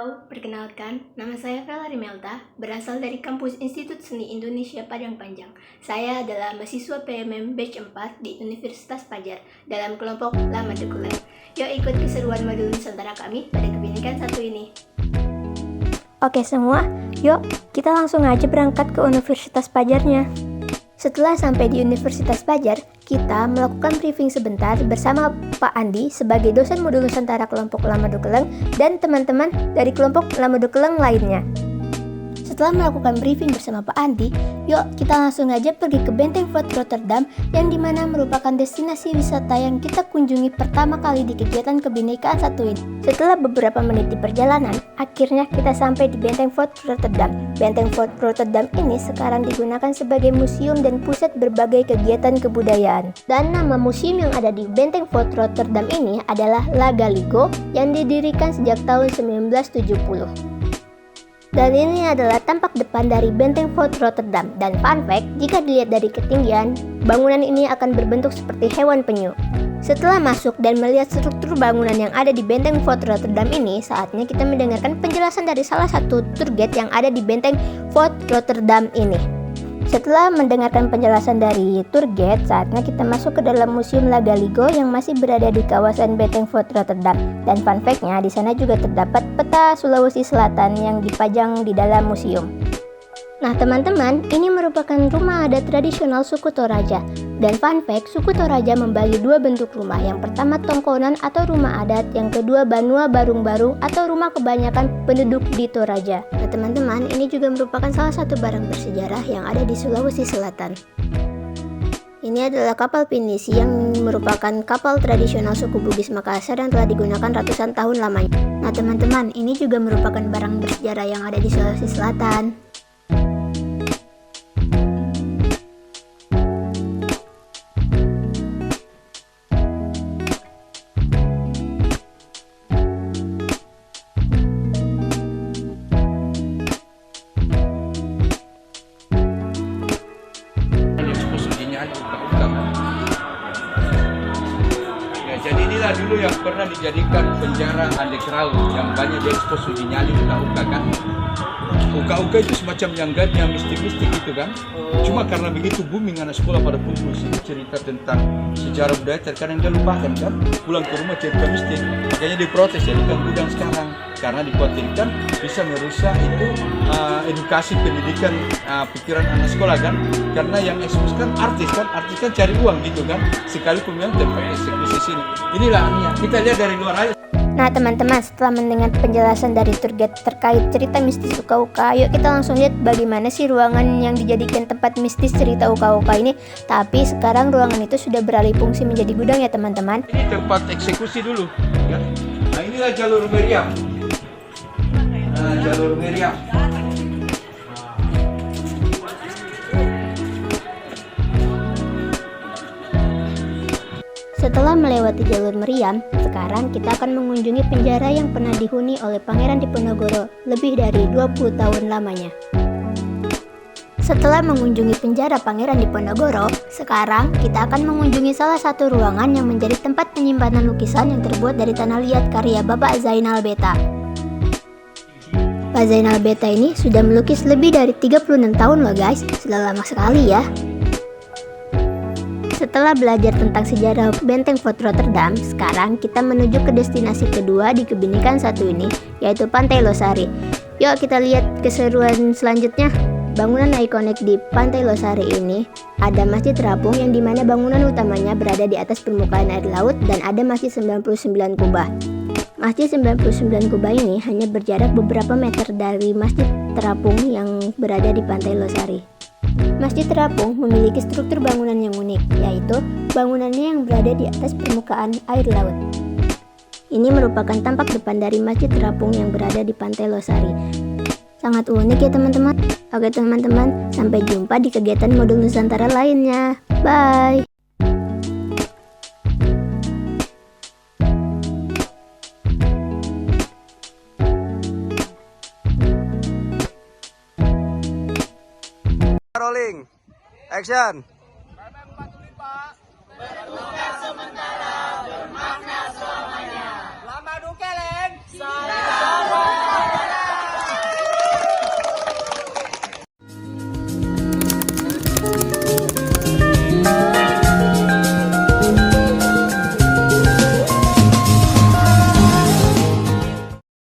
Halo, perkenalkan, nama saya Vela Rimelta, berasal dari kampus Institut Seni Indonesia Padang Panjang. Saya adalah mahasiswa PMM Batch 4 di Universitas Padjat dalam kelompok Lama Dekulen. Yuk ikut keseruan modul Nusantara kami pada Kebinekaan satu ini. Oke semua, yuk kita langsung aja berangkat ke Universitas Padjarnya. Setelah sampai di Universitas Padjat, kita melakukan briefing sebentar bersama Pak Andi sebagai dosen modul Nusantara kelompok Lamado Keleng dan teman-teman dari kelompok Lamado Keleng lainnya. Setelah melakukan briefing bersama Pak Andi, yuk kita langsung aja pergi ke Benteng Fort Rotterdam yang dimana merupakan destinasi wisata yang kita kunjungi pertama kali di kegiatan Kebinekaan satu ini. Setelah beberapa menit di perjalanan, akhirnya kita sampai di Benteng Fort Rotterdam. Benteng Fort Rotterdam ini sekarang digunakan sebagai museum dan pusat berbagai kegiatan kebudayaan. Dan nama museum yang ada di Benteng Fort Rotterdam ini adalah La Galigo yang didirikan sejak tahun 1970. Dan ini adalah tampak depan dari Benteng Fort Rotterdam. Dan fun fact, jika dilihat dari ketinggian, bangunan ini akan berbentuk seperti hewan penyu. Setelah masuk dan melihat struktur bangunan yang ada di Benteng Fort Rotterdam ini, saatnya kita mendengarkan penjelasan dari salah satu tour guide yang ada di Benteng Fort Rotterdam ini. Setelah mendengarkan penjelasan dari tour guide, saatnya kita masuk ke dalam Museum La Galigo yang masih berada di kawasan Benteng Fort Rotterdam. Dan fun fact-nya, di sana juga terdapat peta Sulawesi Selatan yang dipajang di dalam museum. Nah teman-teman, ini merupakan rumah adat tradisional suku Toraja. Dan fun fact, suku Toraja membagi dua bentuk rumah. Yang pertama tongkonan atau rumah adat, yang kedua banua barung-barung atau rumah kebanyakan penduduk di Toraja. Nah teman-teman, ini juga merupakan salah satu barang bersejarah yang ada di Sulawesi Selatan. Ini adalah kapal pinisi yang merupakan kapal tradisional suku Bugis Makassar yang telah digunakan ratusan tahun lamanya. Nah teman-teman, ini juga merupakan barang bersejarah yang ada di Sulawesi Selatan. Jadi inilah dulu yang pernah dijadikan penjara underground yang banyak diekspos uji nyali uka-uka kan. Uka-uka itu semacam yang gadnya mistik-mistik gitu kan. Cuma karena begitu booming anak sekolah pada kumpul sini cerita tentang sejarah budaya, terkadang dia lupakan kan. Pulang ke rumah cerita mistik. Makanya diprotes jadikan gudang sekarang karena dikhawatirkan bisa merusak itu edukasi pendidikan pikiran anak sekolah kan. Karena yang ekspos kan artis kan cari uang gitu kan. Sekalipun memang tempat eksekusi sini. Inilah kita lihat dari luar aja. Nah teman-teman, setelah mendengar penjelasan dari tour guide terkait cerita mistis uka-uka, yuk kita langsung lihat bagaimana sih ruangan yang dijadikan tempat mistis cerita uka-uka ini. Tapi sekarang ruangan itu sudah beralih fungsi menjadi gudang ya teman-teman. Ini tempat eksekusi dulu ya. Nah inilah jalur meriam. Jalur meriam. Setelah melewati jalur meriam, sekarang kita akan mengunjungi penjara yang pernah dihuni oleh Pangeran Diponegoro lebih dari 20 tahun lamanya. Setelah mengunjungi penjara Pangeran Diponegoro, sekarang kita akan mengunjungi salah satu ruangan yang menjadi tempat penyimpanan lukisan yang terbuat dari tanah liat karya Bapak Zainal Beta. Pak Zainal Beta ini sudah melukis lebih dari 36 tahun loh guys, sudah lama sekali ya. Setelah belajar tentang sejarah Benteng Fort Rotterdam, sekarang kita menuju ke destinasi kedua di Kebinekaan satu ini, yaitu Pantai Losari. Yuk kita lihat keseruan selanjutnya. Bangunan ikonik di Pantai Losari ini ada Masjid Terapung yang dimana bangunan utamanya berada di atas permukaan air laut dan ada Masjid 99 Kubah. Masjid 99 Kubah ini hanya berjarak beberapa meter dari Masjid Terapung yang berada di Pantai Losari. Masjid Terapung memiliki struktur bangunan yang unik, yaitu bangunannya yang berada di atas permukaan air laut. Ini merupakan tampak depan dari Masjid Terapung yang berada di Pantai Losari. Sangat unik ya teman-teman. Oke teman-teman, sampai jumpa di kegiatan modul Nusantara lainnya. Bye! Rolling, action.